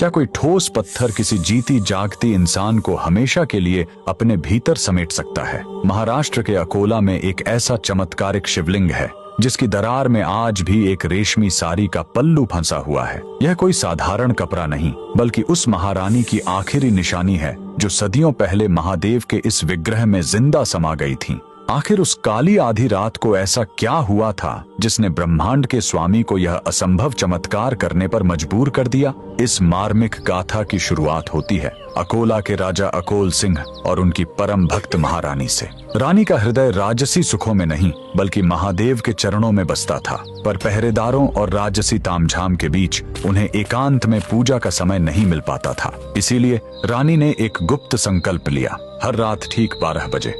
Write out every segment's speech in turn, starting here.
क्या कोई ठोस पत्थर किसी जीती जागती इंसान को हमेशा के लिए अपने भीतर समेट सकता है? महाराष्ट्र के अकोला में एक ऐसा चमत्कारिक शिवलिंग है जिसकी दरार में आज भी एक रेशमी साड़ी का पल्लू फंसा हुआ है। यह कोई साधारण कपड़ा नहीं, बल्कि उस महारानी की आखिरी निशानी है जो सदियों पहले महादेव के इस विग्रह में जिंदा समा गई थी। आखिर उस काली आधी रात को ऐसा क्या हुआ था जिसने ब्रह्मांड के स्वामी को यह असंभव चमत्कार करने पर मजबूर कर दिया? इस मार्मिक गाथा की शुरुआत होती है अकोला के राजा अकोल सिंह और उनकी परम भक्त महारानी से। रानी का हृदय राजसी सुखों में नहीं बल्कि महादेव के चरणों में बसता था, पर पहरेदारों और राजसी तामझाम के बीच उन्हें एकांत में पूजा का समय नहीं मिल पाता था। इसीलिए रानी ने एक गुप्त संकल्प लिया। हर रात ठीक 12 बजे,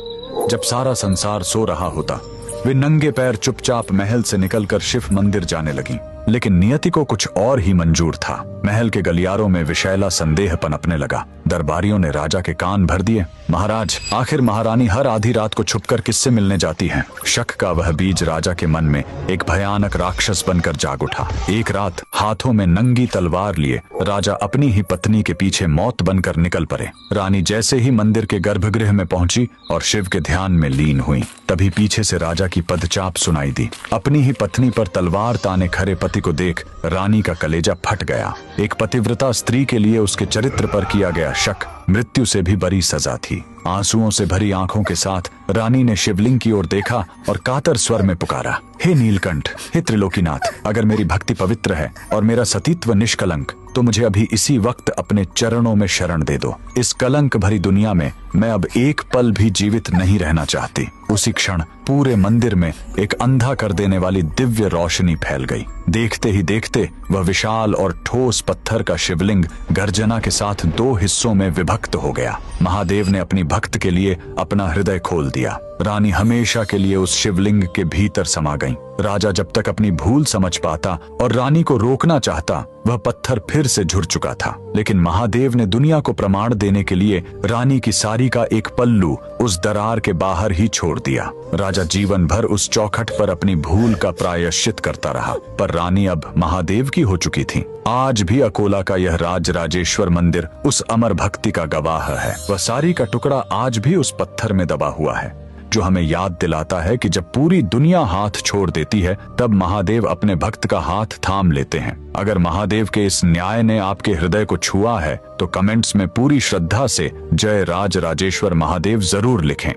जब सारा संसार सो रहा होता, वे नंगे पैर चुपचाप महल से निकलकर शिव मंदिर जाने लगीं। लेकिन नियति को कुछ और ही मंजूर था। महल के गलियारों में विषैला संदेह पनपने लगा। दरबारियों ने राजा के कान भर दिए। महाराज, आखिर महारानी हर आधी रात को छुपकर किससे मिलने जाती हैं? शक का वह बीज राजा के मन में एक भयानक राक्षस बनकर जाग उठा। एक रात हाथों में नंगी तलवार लिए राजा अपनी ही पत्नी के पीछे मौत बनकर निकल पड़े। रानी जैसे ही मंदिर के गर्भगृह में पहुंची और शिव के ध्यान में लीन हुई, तभी पीछे से राजा की पदचाप सुनाई दी। अपनी ही पत्नी पर तलवार ताने खड़े पति को देख रानी का कलेजा फट गया। एक पतिव्रता स्त्री के लिए उसके चरित्र पर किया गया शक मृत्यु से भी बड़ी सजा थी। आंसुओं से भरी आंखों के साथ रानी ने शिवलिंग की ओर देखा और कातर स्वर में पुकारा, हे नीलकंठ, हे त्रिलोकीनाथ, अगर मेरी भक्ति पवित्र है और मेरा सतीत्व निष्कलंक, तो मुझे अभी इसी वक्त अपने चरणों में शरण दे दो। इस कलंक भरी दुनिया में मैं अब एक पल भी जीवित नहीं रहना चाहती। उसी क्षण पूरे मंदिर में एक अंधा कर देने वाली दिव्य रोशनी फैल गई। देखते ही देखते वह विशाल और ठोस पत्थर का शिवलिंग गर्जना के साथ 2 हिस्सों में विभक्त हो गया। महादेव ने अपनी भक्त के लिए अपना हृदय खोल दिया। रानी हमेशा के लिए उस शिवलिंग के भीतर समा गई। राजा जब तक अपनी भूल समझ पाता और रानी को रोकना चाहता, वह पत्थर फिर से झुर चुका था। लेकिन महादेव ने दुनिया को प्रमाण देने के लिए रानी की साड़ी का एक पल्लू उस दरार के बाहर ही छोड़ दिया। राजा जीवन भर उस चौखट पर अपनी भूल का प्रायश्चित करता रहा, पर रानी अब महादेव की हो चुकी थी। आज भी अकोला का यह राजराजेश्वर मंदिर उस अमर भक्ति का गवाह है। वह साड़ी का टुकड़ा आज भी उस पत्थर में दबा हुआ है, जो हमें याद दिलाता है कि जब पूरी दुनिया हाथ छोड़ देती है, तब महादेव अपने भक्त का हाथ थाम लेते हैं। अगर महादेव के इस न्याय ने आपके हृदय को छुआ है, तो कमेंट्स में पूरी श्रद्धा से जय राजराजेश्वर महादेव जरूर लिखें।